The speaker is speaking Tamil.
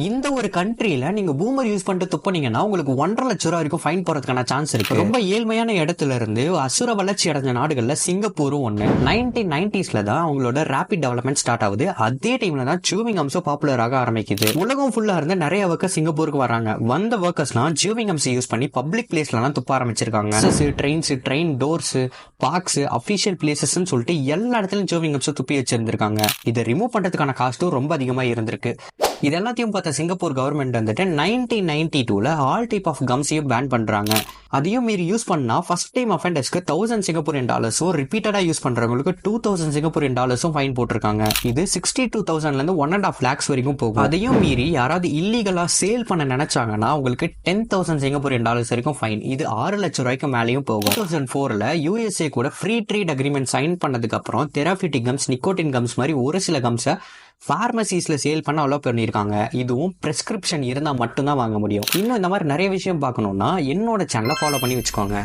இந்த ஒரு கண்ட்ரியில நீங்க பூமர் யூஸ் பண்ணிட்டு துப்புனீங்கன்னா உங்களுக்கு 1,50,000 வரைக்கும் ஃபைன் போறதுக்கான சான்ஸ் இருக்கு. ரொம்ப ஏழ்மையான இடத்துல இருந்து அசுர வளர்ச்சி அடைஞ்ச நாடுகள்ல சிங்கப்பூரும் ஒண்ணு. 1990s தான் அவங்களோட ரேபிட் டெவலப்மெண்ட் ஸ்டார்ட் ஆகுது. அதே டைம்ல தான் சூவிங் கம்ஸும் பாப்புலர் ஆக ஆரம்பிக்குது. உலகம் ஃபுல்லா இருந்து நிறைய ஒர்க்கர்ஸ் சிங்கப்பூருக்கு வராங்க. வந்த ஒர்க்கர்ஸ்லாம் சூவிங் கம்ஸ் யூஸ் பண்ணி பப்ளிக் பிளேஸ்லாம் துப்ப ஆரம்பிச்சிருக்காங்க. Trains, train doors, parks, official places சொல்லிட்டு எல்லா இடத்துலயும் சூவிங் கம்ஸ் துப்பி வச்சிருந்திருக்காங்க. இதை ரிமூவ் பண்றதுக்கான காஸ்ட்டும் ரொம்ப அதிகமா இருந்திருக்கு. இது எல்லாத்தையும் பார்த்த சிங்கப்பூர் கவர்மெண்ட் வந்துட்டு 1992ல ஆல் டைப் ஆஃப் கம்ஸையும் பேன் பண்றாங்க. அதையும் மீறி யூஸ் பண்ணா ஃபர்ஸ்ட் டைம் அஃபெண்டர்ஸ்க்கு $1,000 ரிப்பீட்டடா யூஸ் பண்றவங்களுக்கு $2,000 ஃபைன் போட்டிருக்காங்க. இது 62,000ல இருந்து 1.5 lakhs வரைக்கும் போகும். அதையும் மீறி யாராவது இல்லீகலா சேல் பண்ண நினைச்சாங்கன்னா உங்களுக்கு $10,000 வரைக்கும் ஃபைன். இது 6 லட்சம் ரூபாய்க்கு மேலேயும் போகும். 2004ல USA கூட ஃப்ரீ ட்ரேட் அக்ரிமெண்ட் சைன் பண்ணதுக்கு அப்புறம் தெரபியூட்டிக் கம்ஸ், நிக்கோட்டின் கம்ஸ் மாதிரி ஒரு சில கம்ஸை பார்மசிஸ்ல சேல் பண்ண அலோ பண்ணிருக்காங்க. இதுவும் பிரெஸ்கிரிப்ஷன் இருந்தா மட்டும்தான் வாங்க முடியும். இன்னும் இந்த மாதிரி நிறைய விஷயம் பார்க்கணும்னா என்னோட சேனலை ஃபாலோ பண்ணி வச்சுக்கோங்க.